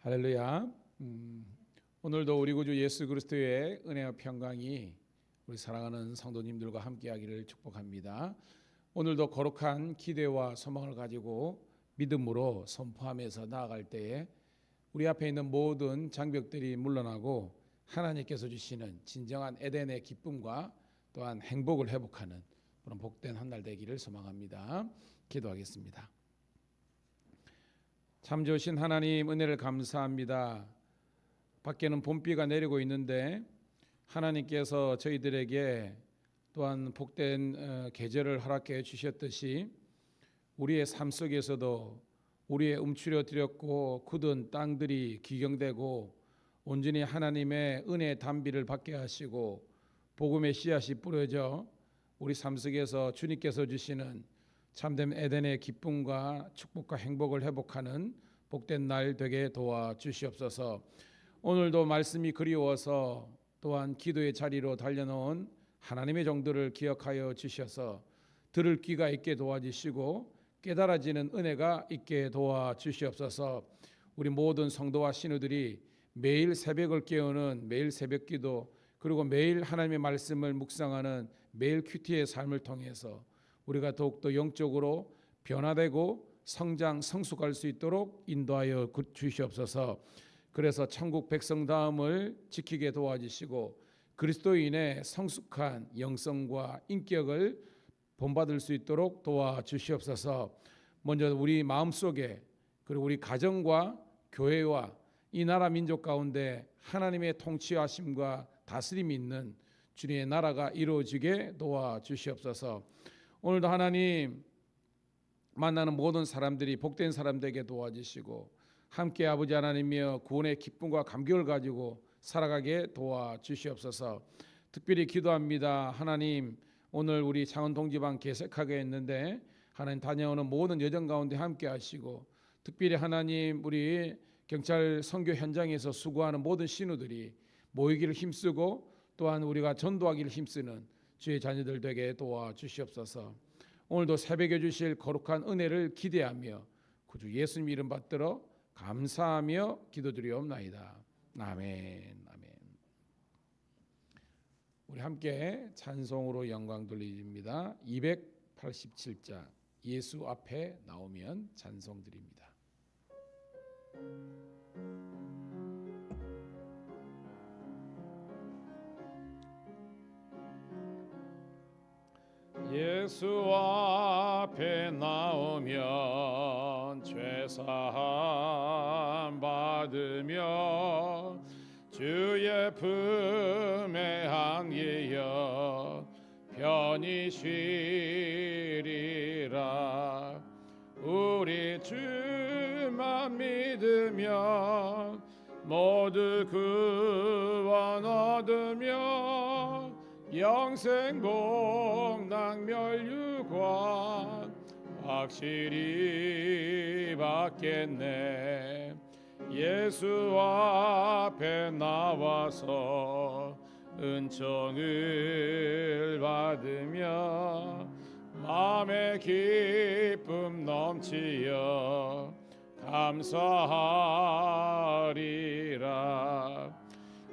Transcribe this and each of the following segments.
할렐루야. 오늘도 우리 구주 예수 그리스도의 은혜와 평강이 우리 사랑하는 성도님들과 함께하기를 축복합니다. 오늘도 거룩한 기대와 소망을 가지고 믿음으로 선포하면서 나아갈 때에 우리 앞에 있는 모든 장벽들이 물러나고 하나님께서 주시는 진정한 에덴의 기쁨과 또한 행복을 회복하는 그런 복된 한 날 되기를 소망합니다. 기도하겠습니다. 참 좋으신 하나님, 은혜를 감사합니다. 밖에는 봄비가 내리고 있는데 하나님께서 저희들에게 또한 복된 계절을 허락해 주셨듯이 우리의 삶 속에서도 우리의 움츠려 드렸고 굳은 땅들이 기경되고 온전히 하나님의 은혜의 단비를 받게 하시고 복음의 씨앗이 뿌려져 우리 삶 속에서 주님께서 주시는 참된 에덴의 기쁨과 축복과 행복을 회복하는 복된 날 되게 도와주시옵소서. 오늘도 말씀이 그리워서 또한 기도의 자리로 달려놓은 하나님의 종들을 기억하여 주셔서 들을 귀가 있게 도와주시고 깨달아지는 은혜가 있게 도와주시옵소서. 우리 모든 성도와 신우들이 매일 새벽을 깨우는 매일 새벽 기도, 그리고 매일 하나님의 말씀을 묵상하는 매일 큐티의 삶을 통해서 우리가 더욱더 영적으로 변화되고 성장 성숙할 수 있도록 인도하여 주시옵소서. 그래서 천국 백성다움을 지키게 도와주시고 그리스도인의 성숙한 영성과 인격을 본받을 수 있도록 도와주시옵소서. 먼저 우리 마음속에 그리고 우리 가정과 교회와 이 나라 민족 가운데 하나님의 통치하심과 다스림이 있는 주님의 나라가 이루어지게 도와주시옵소서. 오늘도 하나님 만나는 모든 사람들이 복된 사람 되게 도와주시고 함께 아버지 하나님이여 구원의 기쁨과 감격을 가지고 살아가게 도와주시옵소서. 특별히 기도합니다. 하나님, 오늘 우리 창원 동지방 개색하게 했는데 하나님 다녀오는 모든 여정 가운데 함께 하시고 특별히 하나님 우리 경찰 선교 현장에서 수고하는 모든 신우들이 모이기를 힘쓰고 또한 우리가 전도하기를 힘쓰는 주의 자녀들 되게 도와주시옵소서. 오늘도 새벽에 주실 거룩한 은혜를 기대하며 구주 예수님 이름 받들어 감사하며 기도드리옵나이다. 아멘. 아멘. 우리 함께 찬송으로 영광 돌립니다. 287자 예수 앞에 나오면 찬송 드립니다. 예수 앞에 나오면 죄사함 받으며 주의 품에 안기어 편히 쉬리라. 우리 주만 믿으면 모두 구원 얻으며 영생 복락 멸류관 확실히 받겠네. 예수 앞에 나와서 은총을 받으며 마음의 기쁨 넘치어 감사하리라.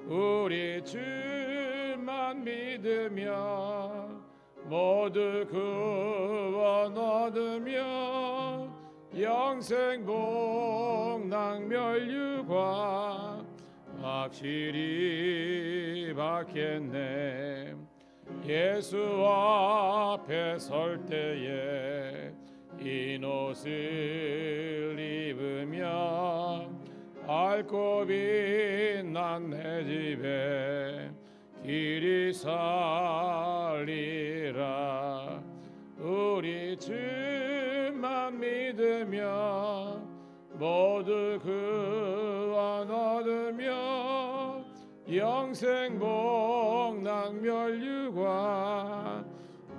우리 주만 믿으며 모두 구원 얻으며 영생 복락 멸류관 확실히 받겠네. 예수 앞에 설 때에 흰 옷을 입으며 밝고 빛난 내 집에 길이 살리라. 우리 주만 믿으며 모두 구원 얻으며 영생 복락 멸류관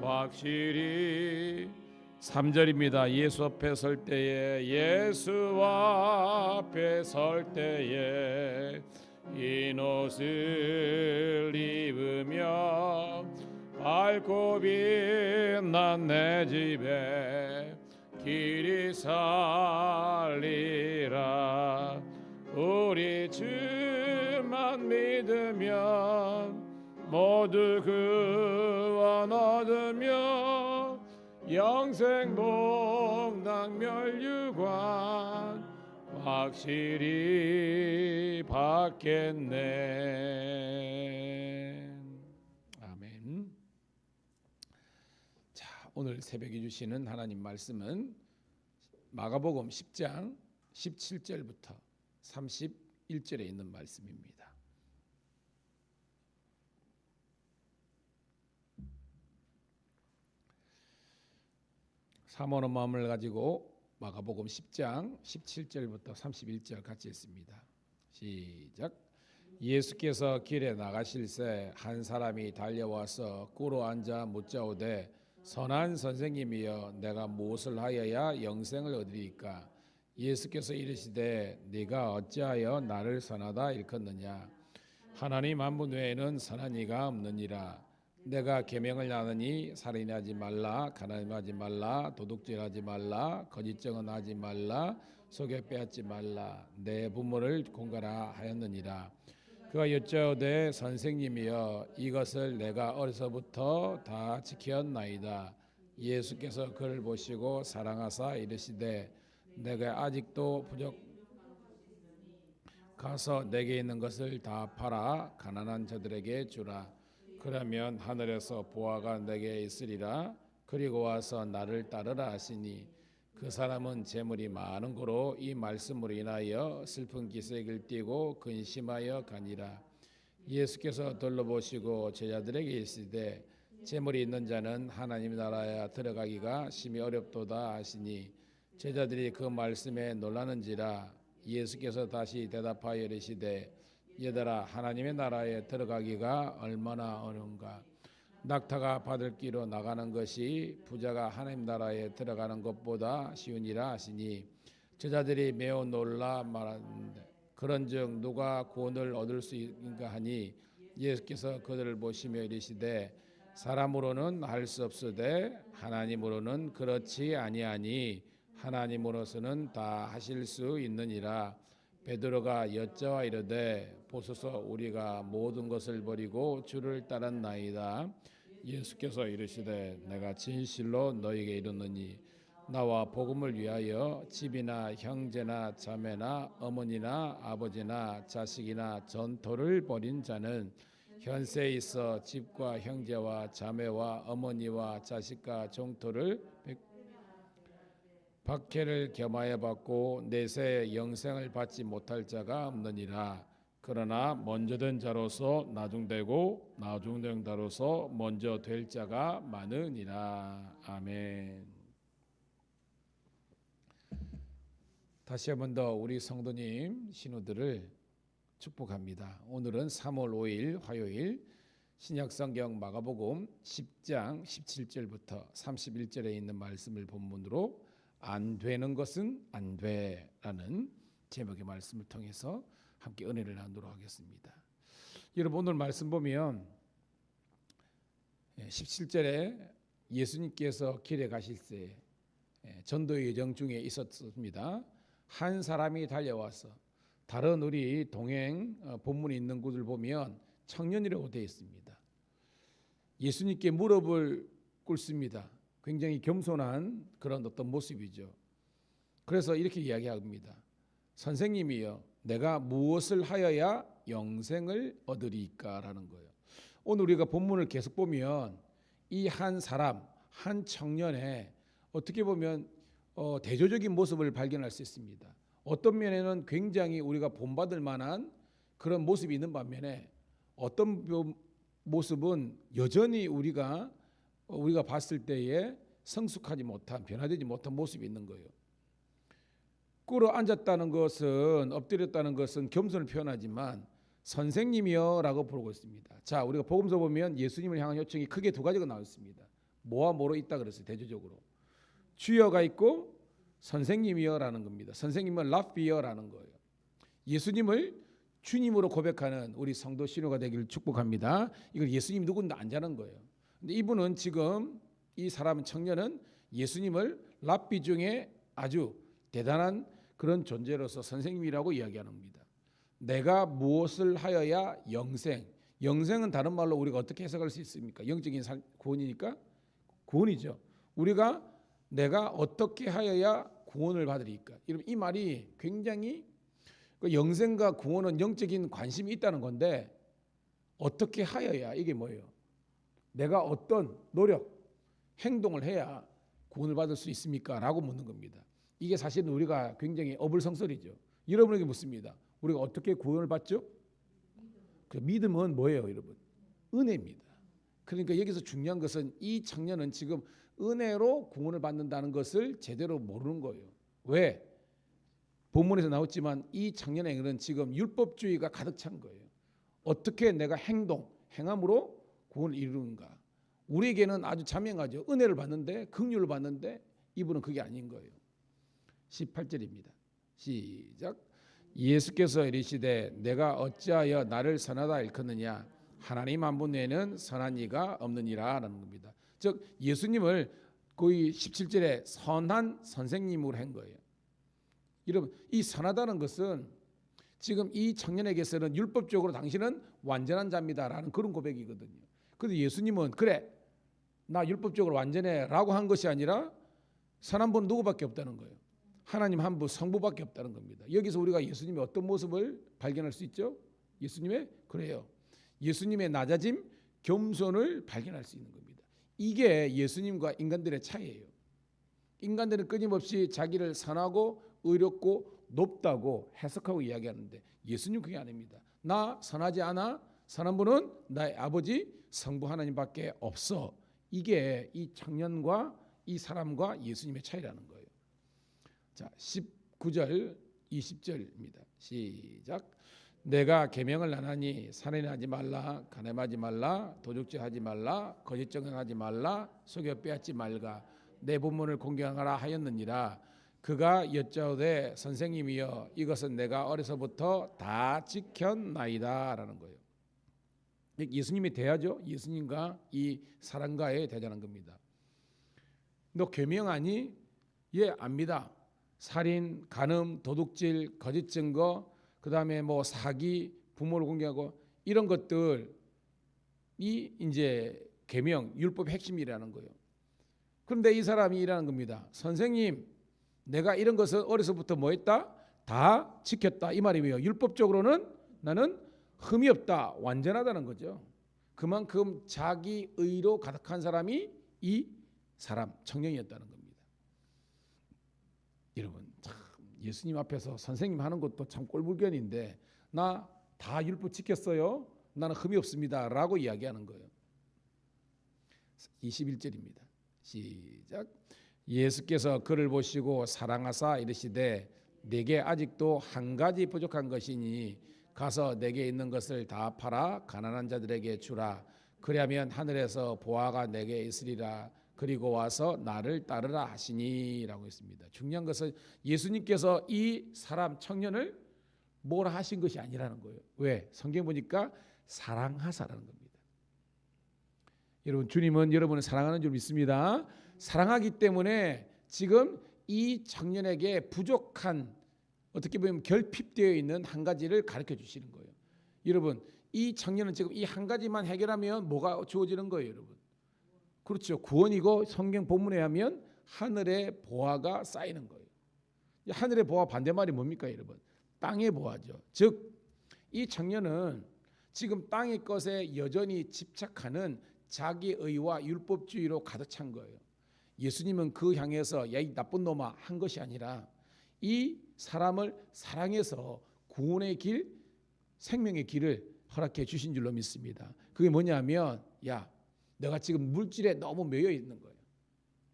확실히 3절입니다. 예수 앞에 설 때에 예수 앞에 설 때에 흰 옷을 입으며 밝고 빛난 내 집에 길이 살리라. 믿으면 모두 구원 얻으며 영생 복락 멸류관 확실히 받겠네. 아멘. 자, 오늘 새벽에 주시는 하나님 말씀은 마가복음 10장 17절부터 31절에 있는 말씀입니다. 사모하는 마음을 가지고 마가복음 10장 17절부터 31절 같이 읽습니다. 시작. 예수께서 길에 나가실새 한 사람이 달려와서 꿇어 앉아 묻자오되 선한 선생님이여 내가 무엇을 하여야 영생을 얻으리까? 예수께서 이르시되 네가 어찌하여 나를 선하다 일컫느냐? 하나님 한 분 외에는 선한 이가 없느니라. 내가 계명을 하느니 살인하지 말라, 가늠하지 말라, 도둑질하지 말라, 거짓 증언하지 말라, 속여 빼앗지 말라, 내 부모를 공갈하 하였느니라. 그가 여짜오되 선생님이여 이것을 내가 어려서부터 다 지켰나이다. 예수께서 그를 보시고 사랑하사 이르시되 내가 아직도 부족 가서 내게 있는 것을 다 팔아 가난한 자들에게 주라. 그러면 하늘에서 보화가 내게 있으리라. 그리고 와서 나를 따르라 하시니 그 사람은 재물이 많은 고로 이 말씀으로 인하여 슬픈 기색을 띠고 근심하여 가니라. 예수께서 둘러보시고 제자들에게 이르시되 재물이 있는 자는 하나님 나라에 들어가기가 심히 어렵도다 하시니 제자들이 그 말씀에 놀라는지라. 예수께서 다시 대답하여 이르시되 얘들아 하나님의 나라에 들어가기가 얼마나 어려운가. 낙타가 바들기로 나가는 것이 부자가 하나님 나라에 들어가는 것보다 쉬우니라 하시니 제자들이 매우 놀라 말하는데 그런즉 누가 구원을 얻을 수 있는가 하니 예수께서 그들을 보시며 이르시되 사람으로는 할 수 없으되 하나님으로는 그렇지 아니하니 하나님으로서는 다 하실 수 있느니라. 베드로가 여짜와 이르되 보소서 우리가 모든 것을 버리고 주를 따랐나이다. 예수께서 이르시되 내가 진실로 너희에게 이르노니 나와 복음을 위하여 집이나 형제나 자매나 어머니나 아버지나 자식이나 전토를 벌인 자는 현세에 있어 집과 형제와 자매와 어머니와 자식과 종토를 박해를 겸하여 받고 내세 영생을 받지 못할 자가 없느니라. 그러나 먼저 된 자로서 나중되고 나중된 자로서 먼저 될 자가 많으니라. 아멘. 다시 한 번 더 우리 성도님 신우들을 축복합니다. 오늘은 3월 5일 화요일 신약성경 마가복음 10장 17절부터 31절에 있는 말씀을 본문으로 안 되는 것은 안 돼라는 제목의 말씀을 통해서 함께 은혜를 나누도록 하겠습니다. 여러분 오늘 말씀 보면 17절에 예수님께서 길에 가실 때 전도 여정 중에 있었습니다. 한 사람이 달려와서 다른 우리 동행 본문이 있는 곳을 보면 청년이라고 되어 있습니다. 예수님께 무릎을 꿇습니다. 굉장히 겸손한 그런 어떤 모습이죠. 그래서 이렇게 이야기합니다. 선생님이여 내가 무엇을 하여야 영생을 얻으리까라는 거예요. 오늘 우리가 본문을 계속 보면 이 한 사람, 한 청년의 어떻게 보면 대조적인 모습을 발견할 수 있습니다. 어떤 면에는 굉장히 우리가 본받을 만한 그런 모습이 있는 반면에 어떤 모습은 여전히 우리가 봤을 때에 성숙하지 못한 변화되지 못한 모습이 있는 거예요. 꿇어 앉았다는 것은 엎드렸다는 것은 겸손을 표현하지만 선생님이여라고 부르고 있습니다. 자, 우리가 복음서 보면 예수님을 향한 요청이 크게 두 가지가 나와 있습니다. 뭐와 뭐로 있다 그랬어요. 대조적으로 주여가 있고 선생님이여라는 겁니다. 선생님은 라피여라는 거예요. 예수님을 주님으로 고백하는 우리 성도 신우가 되기를 축복합니다. 이걸 예수님 누군가 안자는 거예요. 근데 이분은 지금 이 사람 청년은 예수님을 랍비 중에 아주 대단한 그런 존재로서 선생님이라고 이야기하는 겁니다. 내가 무엇을 하여야 영생. 영생은 다른 말로 우리가 어떻게 해석할 수 있습니까? 영적인 구원이니까 구원이죠. 우리가 내가 어떻게 하여야 구원을 받으리까? 이 말이 굉장히 영생과 구원은 영적인 관심이 있다는 건데 어떻게 하여야 이게 뭐예요? 내가 어떤 노력, 행동을 해야 구원을 받을 수 있습니까? 라고 묻는 겁니다. 이게 사실은 우리가 굉장히 어불성설이죠. 여러분에게 묻습니다. 우리가 어떻게 구원을 받죠? 그 믿음은 뭐예요, 여러분? 은혜입니다. 그러니까 여기서 중요한 것은 이 청년은 지금 은혜로 구원을 받는다는 것을 제대로 모르는 거예요. 왜? 본문에서 나왔지만 이 청년에게는 지금 율법주의가 가득 찬 거예요. 어떻게 내가 행함으로 구원을 이루는가? 우리에게는 아주 자명하죠. 은혜를 받는데, 긍휼을 받는데 이분은 그게 아닌 거예요. 18절입니다. 시작. 예수께서 이르시되 내가 어찌하여 나를 선하다 일컫느냐? 하나님 한 분 외에는 선한 이가 없느니라 라는 겁니다. 즉 예수님을 거의 17절에 선한 선생님으로 한 거예요. 여러분, 이 선하다는 것은 지금 이 청년에게서는 율법적으로 당신은 완전한 자입니다라는 그런 고백이거든요. 그런데 예수님은 그래 나 율법적으로 완전해 라고 한 것이 아니라 선한 분은 누구밖에 없다는 거예요. 하나님 한 분 성부밖에 없다는 겁니다. 여기서 우리가 예수님의 어떤 모습을 발견할 수 있죠? 예수님의 그래요. 예수님의 낮아짐, 겸손을 발견할 수 있는 겁니다. 이게 예수님과 인간들의 차이예요. 인간들은 끊임없이 자기를 선하고 의롭고 높다고 해석하고 이야기하는데 예수님 그게 아닙니다. 나 선하지 않아? 선한 분은 나의 아버지 성부 하나님밖에 없어. 이게 이 청년과 이 사람과 예수님의 차이라는 거예요. 자, 19절 20절입니다. 시작. 내가 계명을 안 하니 살인하지 말라, 간음하지 말라, 도둑질하지 말라, 거짓 증언하지 말라, 속여 빼앗지 말가, 내 부모를 공경하라 하였느니라. 그가 여짜오되 선생님이여 이것은 내가 어려서부터 다 지켰나이다 라는 거예요. 예수님이 대하죠. 예수님과 이 사람과의 대자는 겁니다. 너 계명하니? 예, 압니다. 살인, 간음, 도둑질, 거짓 증거, 그 다음에 뭐 사기, 부모를 공개하고 이런 것들이 이제 계명, 율법의 핵심이라는 거예요. 그런데 이 사람이 이라는 겁니다. 선생님, 내가 이런 것을 어려서부터 뭐 했다? 다 지켰다. 이 말이에요. 율법적으로는 나는 흠이 없다. 완전하다는 거죠. 그만큼 자기 의로 가득한 사람이 이 사람, 청년이었다는 겁니다. 여러분, 참 예수님 앞에서 선생님 하는 것도 참 꼴불견인데 나 다 율법 지켰어요. 나는 흠이 없습니다. 라고 이야기하는 거예요. 21절입니다. 시작. 예수께서 그를 보시고 사랑하사 이르시되 내게 아직도 한 가지 부족한 것이니 가서 내게 있는 것을 다 팔아 가난한 자들에게 주라. 그리하면 하늘에서 보화가 내게 있으리라. 그리고 와서 나를 따르라 하시니라고 했습니다. 중요한 것은 예수님께서 이 사람 청년을 뭐라 하신 것이 아니라는 거예요. 왜? 성경 보니까 사랑하사라는 겁니다. 여러분, 주님은 여러분을 사랑하는 줄 믿습니다. 사랑하기 때문에 지금 이 청년에게 부족한, 어떻게 보면 결핍되어 있는 한 가지를 가르쳐 주시는 거예요. 여러분, 이 청년은 지금 이 한 가지만 해결하면 뭐가 주어지는 거예요, 여러분? 그렇죠. 구원이고 성경 본문에 하면 하늘의 보화가 쌓이는 거예요. 하늘의 보화 반대말이 뭡니까, 여러분? 땅의 보화죠. 즉 이 청년은 지금 땅의 것에 여전히 집착하는 자기의와 율법주의로 가득 찬 거예요. 예수님은 그 향해서 야 이 나쁜 놈아 한 것이 아니라 이 사람을 사랑해서 구원의 길, 생명의 길을 허락해 주신 줄로 믿습니다. 그게 뭐냐면 야 내가 지금 물질에 너무 매여 있는 거예요.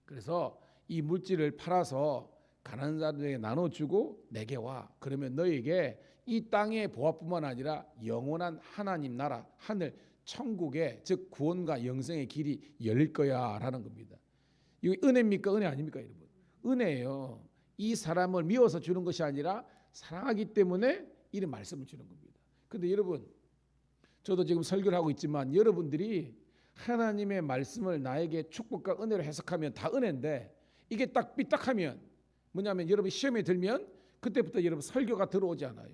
그래서 이 물질을 팔아서 가난한 자들에게 나눠주고 내게 와. 그러면 너에게 이 땅의 보화뿐만 아니라 영원한 하나님 나라, 하늘, 천국의 즉 구원과 영생의 길이 열릴 거야 라는 겁니다. 이거 은혜입니까? 은혜 아닙니까, 여러분? 은혜예요. 이 사람을 미워서 주는 것이 아니라 사랑하기 때문에 이런 말씀을 주는 겁니다. 그런데 여러분, 저도 지금 설교를 하고 있지만 여러분들이 하나님의 말씀을 나에게 축복과 은혜로 해석하면 다 은혜인데 이게 딱 삐딱하면 뭐냐면 여러분 시험에 들면 그때부터 여러분 설교가 들어오지 않아요.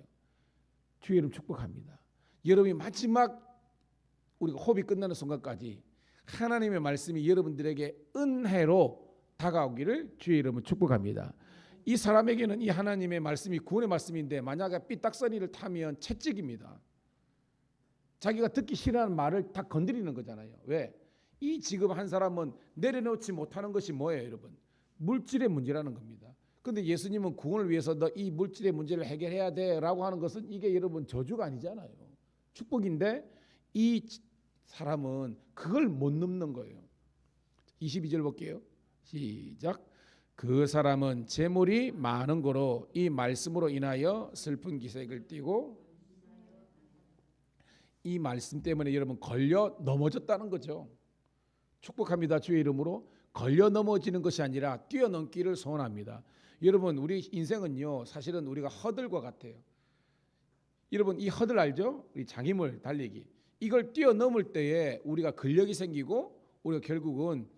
주의 이름 축복합니다. 여러분이 마지막 우리가 호흡이 끝나는 순간까지 하나님의 말씀이 여러분들에게 은혜로 다가오기를 주의 이름으로 축복합니다. 이 사람에게는 이 하나님의 말씀이 구원의 말씀인데 만약에 삐딱서리를 타면 채찍입니다. 자기가 듣기 싫어하는 말을 다 건드리는 거잖아요. 왜? 이 지금 한 사람은 내려놓지 못하는 것이 뭐예요, 여러분? 물질의 문제라는 겁니다. 근데 예수님은 구원을 위해서 너 이 물질의 문제를 해결해야 돼라고 하는 것은 이게 여러분 저주가 아니잖아요. 축복인데 이 사람은 그걸 못 넘는 거예요. 22절 볼게요. 시작. 그 사람은 재물이 많은 거로 이 말씀으로 인하여 슬픈 기색을 띠고, 이 말씀 때문에 여러분 걸려 넘어졌다는 거죠. 축복합니다. 주의 이름으로. 걸려 넘어지는 것이 아니라 뛰어넘기를 소원합니다. 여러분 우리 인생은요 사실은 우리가 허들과 같아요. 여러분 이 허들 알죠? 우리 장애물 달리기. 이걸 뛰어넘을 때에 우리가 근력이 생기고 우리가 결국은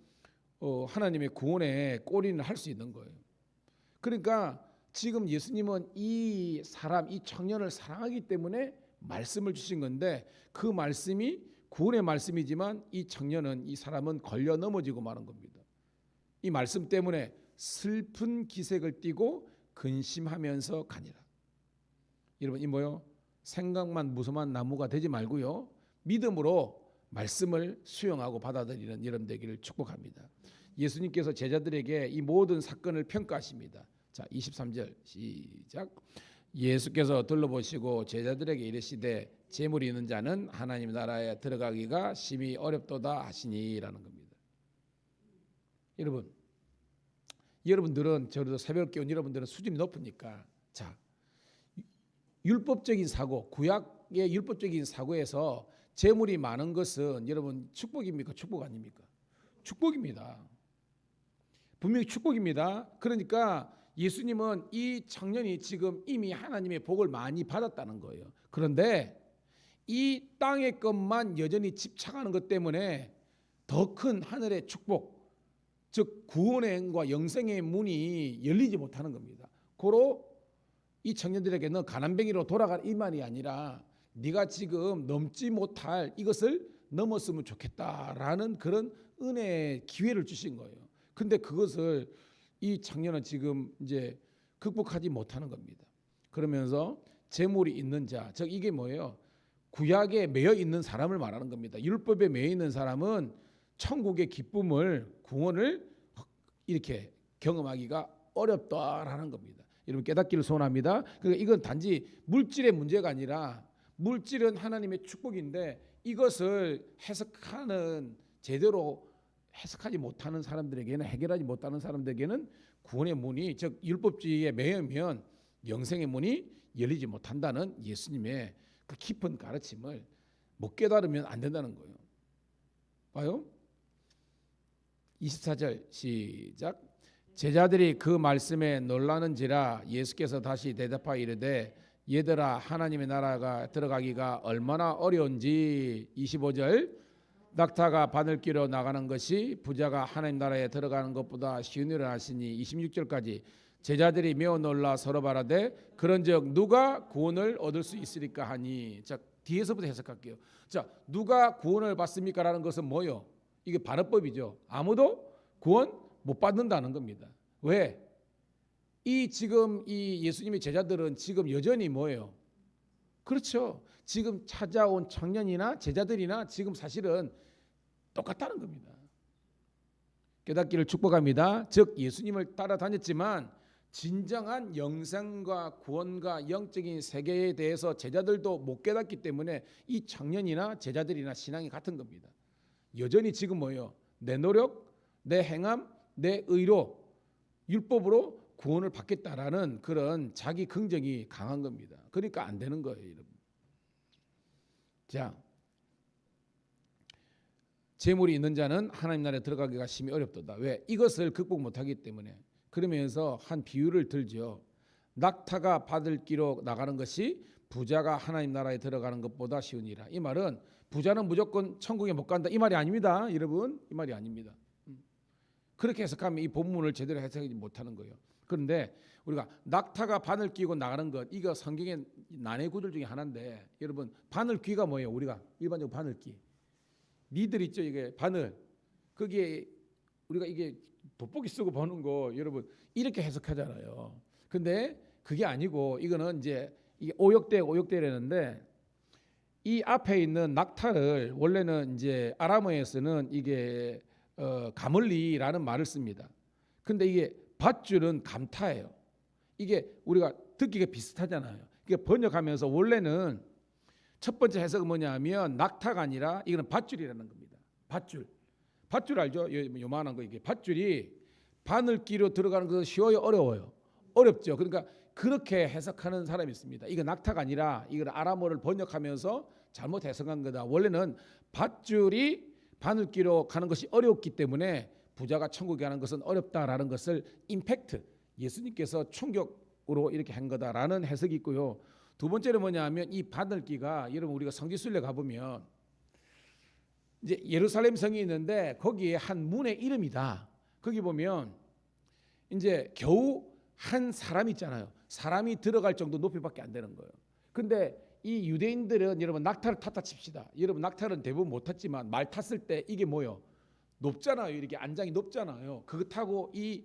하나님의 구원에 골인을 할 수 있는 거예요. 그러니까 지금 예수님은 이 사람, 이 청년을 사랑하기 때문에 말씀을 주신 건데 그 말씀이 구원의 말씀이지만 이 청년은, 이 사람은 걸려 넘어지고 마는 겁니다. 이 말씀 때문에 슬픈 기색을 띠고 근심하면서 가니라. 여러분 이 뭐요? 생각만 무성한 나무가 되지 말고요, 믿음으로 말씀을 수용하고 받아들이는 여러분 되기를 축복합니다. 예수님께서 제자들에게 이 모든 사건을 평가하십니다. 자, 23절 시작. 예수께서 둘러보시고 제자들에게 이르시되 재물이 있는 자는 하나님 나라에 들어가기가 심히 어렵도다 하시니라는 겁니다. 여러분들은 저도 새벽에 온 여러분들은 수준이 높으니까, 자, 율법적인 사고, 구약의 율법적인 사고에서 재물이 많은 것은 여러분 축복입니까? 축복 아닙니까? 축복입니다. 분명히 축복입니다. 그러니까 예수님은 이 청년이 지금 이미 하나님의 복을 많이 받았다는 거예요. 그런데 이 땅의 것만 여전히 집착하는 것 때문에 더 큰 하늘의 축복, 즉 구원의 행과 영생의 문이 열리지 못하는 겁니다. 고로 이 청년들에게 너 가난뱅이로 돌아갈 이 말이 아니라 네가 지금 넘지 못할 이것을 넘었으면 좋겠다라는 그런 은혜의 기회를 주신 거예요. 근데 그것을 이 청년은 지금 이제 극복하지 못하는 겁니다. 그러면서 재물이 있는 자, 즉 이게 뭐예요? 구약에 매여 있는 사람을 말하는 겁니다. 율법에 매여 있는 사람은 천국의 기쁨을, 구원을 이렇게 경험하기가 어렵다라는 겁니다. 여러분 깨닫기를 소원합니다. 그러니까 이건 단지 물질의 문제가 아니라, 물질은 하나님의 축복인데 이것을 해석하는, 제대로 해석하지 못하는 사람들에게는, 해결하지 못하는 사람들에게는 구원의 문이, 즉 율법주의에 매여면 영생의 문이 열리지 못한다는 예수님의 그 깊은 가르침을 못 깨달으면 안 된다는 거예요. 봐요. 24절 시작. 제자들이 그 말씀에 놀라는지라 예수께서 다시 대답하여 이르되 얘들아 하나님의 나라가 들어가기가 얼마나 어려운지. 25절. 낙타가 바늘길로 나가는 것이 부자가 하나님 나라에 들어가는 것보다 쉬운 일을 하시니. 26절까지. 제자들이 매우 놀라 서로 말하되 그런즉 누가 구원을 얻을 수 있으리까 하니. 자, 뒤에서부터 해석할게요. 자, 누가 구원을 받습니까? 라는 것은 뭐요? 이게 반어법이죠. 아무도 구원 못 받는다는 겁니다. 왜? 지금 이 예수님의 제자들은 지금 여전히 뭐예요? 그렇죠. 지금 찾아온 청년이나 제자들이나 지금 사실은 똑같다는 겁니다. 깨닫기를 축복합니다. 즉 예수님을 따라다녔지만 진정한 영생과 구원과 영적인 세계에 대해서 제자들도 못 깨닫기 때문에 이 청년이나 제자들이나 신앙이 같은 겁니다. 여전히 지금 뭐예요? 내 노력, 내 행함, 내 의로, 율법으로 구원을 받겠다라는 그런 자기 긍정이 강한 겁니다. 그러니까 안 되는 거예요, 여러분. 자, 재물이 있는 자는 하나님 나라에 들어가기가 심히 어렵도다. 왜? 이것을 극복 못하기 때문에. 그러면서 한 비유를 들죠. 낙타가 바늘길로 나가는 것이 부자가 하나님 나라에 들어가는 것보다 쉬우니라. 이 말은 부자는 무조건 천국에 못 간다, 이 말이 아닙니다, 여러분. 이 말이 아닙니다. 그렇게 해석하면 이 본문을 제대로 해석하지 못하는 거예요. 그런데 우리가 낙타가 바늘 끼고 나가는 것, 이거 성경의 난해 구절 중에 하나인데, 여러분 바늘 귀가 뭐예요? 우리가 일반적으로 바늘 귀, 니들 있죠? 이게 바늘, 거기에 우리가 이게 돋보기 쓰고 보는 거 여러분 이렇게 해석하잖아요. 근데 그게 아니고 이거는 이제 이게 오역대라는데, 이 앞에 있는 낙타를 원래는 이제 아람어에서는 이게 가물리라는 말을 씁니다. 근데 이게 밧줄은 감타예요. 이게 우리가 듣기가 비슷하잖아요. 이게 번역하면서 원래는 첫 번째 해석은 뭐냐면 낙타가 아니라 이거는 밧줄이라는 겁니다. 밧줄 알죠? 요만한 거, 이게 밧줄이 바늘기로 들어가는 것은 쉬워요, 어려워요? 어렵죠. 그러니까 그렇게 해석하는 사람이 있습니다. 이거 낙타가 아니라 이걸 아람어를 번역하면서 잘못 해석한 거다. 원래는 밧줄이 바늘기로 가는 것이 어렵기 때문에 부자가 천국에 가는 것은 어렵다라는 것을 임팩트, 예수님께서 충격으로 이렇게 한 거다라는 해석이 있고요. 두 번째는 뭐냐면 이 바늘기가, 여러분 우리가 성지순례 가보면 이제 예루살렘 성이 있는데 거기에 한 문의 이름이다. 거기 보면 이제 겨우 한 사람 있잖아요. 사람이 들어갈 정도 높이밖에 안 되는 거예요. 근데 이 유대인들은 여러분 낙타를 탔다 칩시다. 여러분 낙타는 대부분 못 탔지만 말 탔을 때 이게 뭐요? 높잖아요. 이렇게 안장이 높잖아요. 그거 타고 이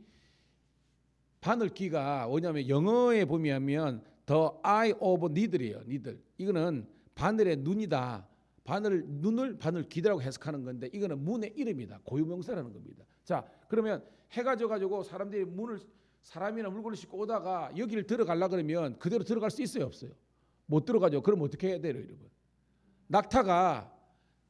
바늘귀가 뭐냐면 영어에 보면 the eye of needle이에요. needle. 이거는 바늘의 눈이다. 눈을 바늘귀라고 해석하는 건데 이거는 문의 이름이다. 고유명사라는 겁니다. 자, 그러면 해가 져가지고 사람들이 문을, 사람이나 물건을 싣고 오다가 여기를 들어가려 그러면 그대로 들어갈 수 있어요, 없어요? 못 들어가죠. 그럼 어떻게 해야 돼요, 여러분? 낙타가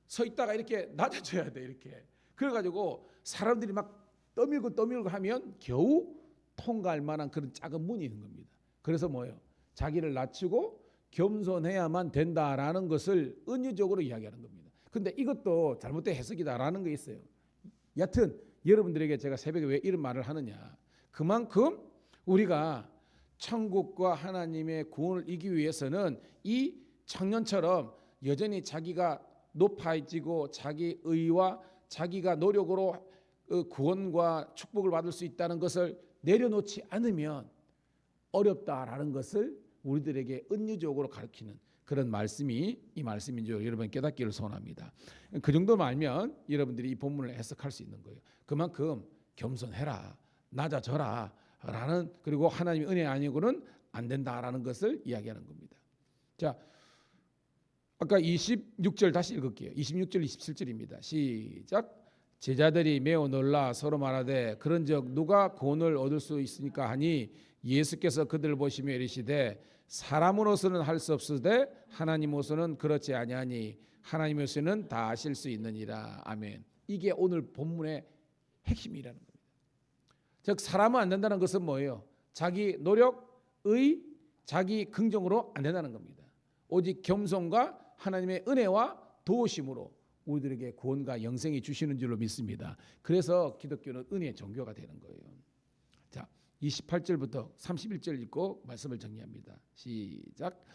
서 있다가 이렇게 낮아져야 돼, 이렇게. 그래가지고 사람들이 막 떠밀고 하면 겨우 통과할 만한 그런 작은 문이 있는 겁니다. 그래서 뭐예요? 자기를 낮추고 겸손해야만 된다라는 것을 은유적으로 이야기하는 겁니다. 근데 이것도 잘못된 해석이다라는 게 있어요. 여튼 여러분들에게 제가 새벽에 왜 이런 말을 하느냐, 그만큼 우리가 천국과 하나님의 구원을 이기기 위해서는 이 청년처럼 여전히 자기가 높아지고 자기 의와 자기가 노력으로 구원과 축복을 받을 수 있다는 것을 내려놓지 않으면 어렵다라는 것을 우리들에게 은유적으로 가르치는 그런 말씀이 이 말씀인 줄 여러분 깨닫기를 소원합니다. 그 정도만 알면 여러분들이 이 본문을 해석할 수 있는 거예요. 그만큼 겸손해라, 낮아져라 라는, 그리고 하나님의 은혜 아니고는 안 된다라는 것을 이야기하는 겁니다. 자, 아까 26절 다시 읽을게요. 26절 27절입니다. 시작. 제자들이 매우 놀라 서로 말하되 그런즉 누가 구원을 얻을 수 있으니까 하니 예수께서 그들을 보시며 이르시되 사람으로서는 할 수 없으되 하나님으로서는 그렇지 아니하니 하나님으로서는 다 하실 수 있느니라. 아멘. 이게 오늘 본문의 핵심이라는 겁니다. 즉 사람은 안 된다는 것은 뭐예요? 자기 노력, 의, 자기 긍정으로 안 된다는 겁니다. 오직 겸손과 하나님의 은혜와 도우심으로 우리들에게 구원과 영생이 주시는 줄로 믿습니다. 그래서 기독교는 은혜의 종교가 되는 거예요. 자, 28절부터 31절 읽고 말씀을 정리합니다. 시작.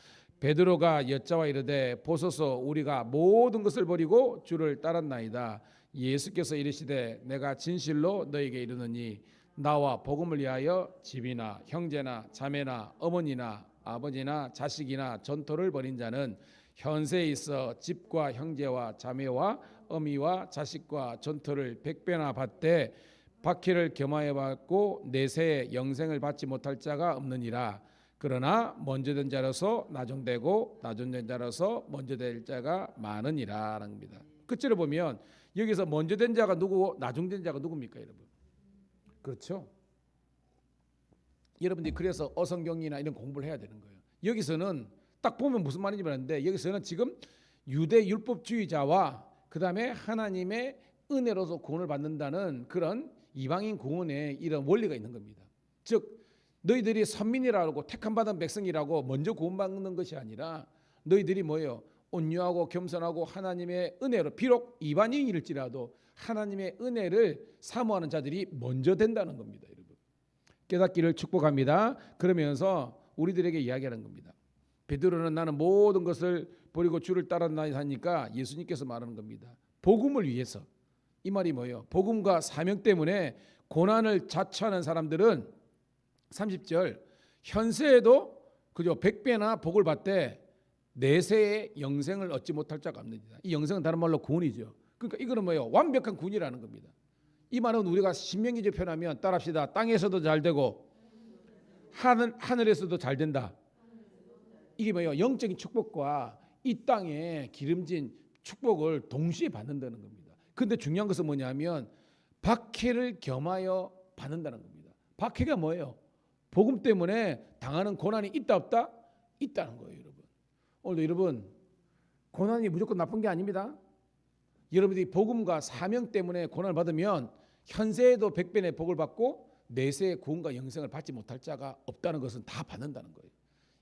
베드로가 여짜와 이르되 보소서 우리가 모든 것을 버리고 주를 따랐나이다. 예수께서 이르시되 내가 진실로 너에게 이르노니 나와 복음을 위하여 집이나 형제나 자매나 어머니나 아버지나 자식이나 전토를 벌인 자는 현세에 있어 집과 형제와 자매와 어미와 자식과 전토를 100배나 받되 박해를 겸하여 받고 내세에 영생을 받지 못할 자가 없느니라. 그러나 먼저 된 자로서 나중되고 나중된 자로서 먼저 될 자가 많으니라 합니다. 끝으로 보면 여기서 먼저 된 자가 누구고 나중된 자가 누굽니까, 여러분? 그렇죠? 여러분들이 그래서 어성경이나 이런 공부를 해야 되는 거예요. 여기서는 딱 보면 무슨 말인지 모르는데 여기서는 지금 유대 율법주의자와 그 다음에 하나님의 은혜로서 구원을 받는다는 그런 이방인 구원의 이런 원리가 있는 겁니다. 즉 너희들이 선민이라고 택함받은 백성이라고 먼저 구원받는 것이 아니라 너희들이 뭐예요? 온유하고 겸손하고 하나님의 은혜로, 비록 이방인일지라도 하나님의 은혜를 사모하는 자들이 먼저 된다는 겁니다. 여러분 깨닫기를 축복합니다. 그러면서 우리들에게 이야기하는 겁니다. 베드로는 나는 모든 것을 버리고 주를 따랐나이다 하니까 예수님께서 말하는 겁니다. 복음을 위해서. 이 말이 뭐예요? 복음과 사명 때문에 고난을 자처하는 사람들은 30절 현세에도 그죠 100배나 복을 받되 내세의 영생을 얻지 못할 자가 없느니라. 이 영생은 다른 말로 구원이죠. 그러니까 이거는 뭐예요? 완벽한 구원이라는 겁니다. 이 말은 우리가 신명기적 표현하면 따라합시다. 땅에서도 잘 되고 하늘에서도 잘 된다. 이게 뭐예요? 영적인 축복과 이 땅에 기름진 축복을 동시에 받는다는 겁니다. 근데 중요한 것은 뭐냐면 박해를 겸하여 받는다는 겁니다. 박해가 뭐예요? 복음 때문에 당하는 고난이 있다 없다? 있다는 거예요, 여러분. 오늘도 여러분 고난이 무조건 나쁜 게 아닙니다. 여러분들이 복음과 사명 때문에 고난을 받으면 현세에도 100배의 복을 받고 내세의 구원과 영생을 받지 못할 자가 없다는 것은 다 받는다는 거예요.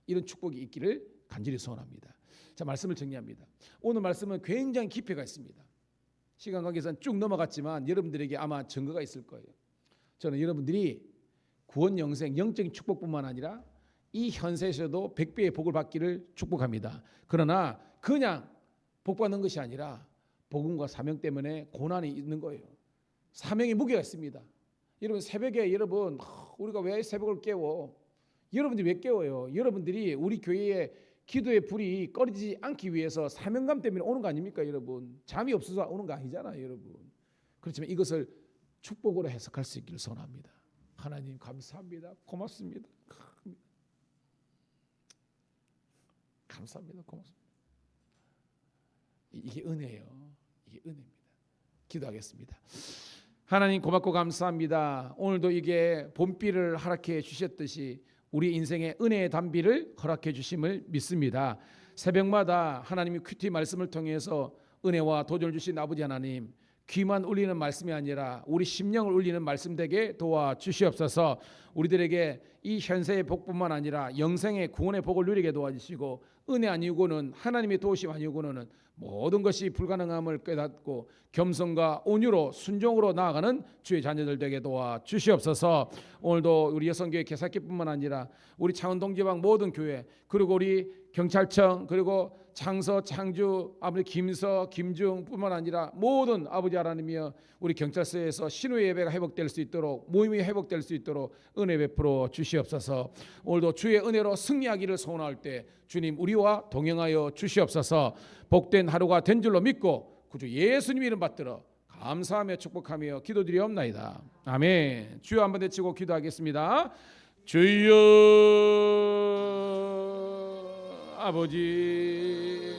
이런 축복이 있기를 간절히 소원합니다. 자, 말씀을 정리합니다. 오늘 말씀은 굉장히 깊이가 있습니다. 시간 관계상 쭉 넘어갔지만 여러분들에게 아마 증거가 있을 거예요. 저는 여러분들이 구원 영생 영적인 축복뿐만 아니라 이 현세에서도 100배의 복을 받기를 축복합니다. 그러나 그냥 복 받는 것이 아니라 복음과 사명 때문에 고난이 있는 거예요. 사명의 무게가 있습니다. 여러분 새벽에 여러분 우리가 왜 새벽을 깨워? 여러분들이 왜 깨워요? 여러분들이 우리 교회의 기도의 불이 꺼지지 않기 위해서 사명감 때문에 오는 거 아닙니까, 여러분? 잠이 없어서 오는 거 아니잖아요, 여러분. 그렇지만 이것을 축복으로 해석할 수 있기를 소원합니다. 하나님 감사합니다. 고맙습니다. 감사합니다. 고맙습니다. 이게 은혜예요. 이게 은혜입니다. 기도하겠습니다. 하나님 고맙고 감사합니다. 오늘도 이게 봄비를 허락해 주셨듯이 우리 인생의 은혜의 단비를 허락해 주심을 믿습니다. 새벽마다 하나님이 큐티 말씀을 통해서 은혜와 도전을 주신 아버지 하나님, 귀만 울리는 말씀이 아니라 우리 심령을 울리는 말씀 되게 도와주시옵소서. 우리들에게 이 현세의 복뿐만 아니라 영생의 구원의 복을 누리게 도와주시고, 은혜 아니고는 하나님의 도우심 아니고는 모든 것이 불가능함을 깨닫고 겸손과 온유로 순종으로 나아가는 주의 자녀들 되게 도와주시옵소서. 오늘도 우리 여성교회 개사기뿐만 아니라 우리 창원동지방 모든 교회, 그리고 우리 경찰청, 그리고 창서, 창주, 아버지 김서, 김중뿐만 아니라 모든 아버지 하나님이여 우리 경찰서에서 신우의 예배가 회복될 수 있도록, 모임이 회복될 수 있도록 은혜 베풀어 주시옵소서. 오늘도 주의 은혜로 승리하기를 소원할 때 주님 우리와 동행하여 주시옵소서. 복된 하루가 된 줄로 믿고 구주 예수님 이름 받들어 감사하며 축복하며 기도드리옵나이다. 아멘. 주여 한번 외치고 기도하겠습니다. 주여 아버지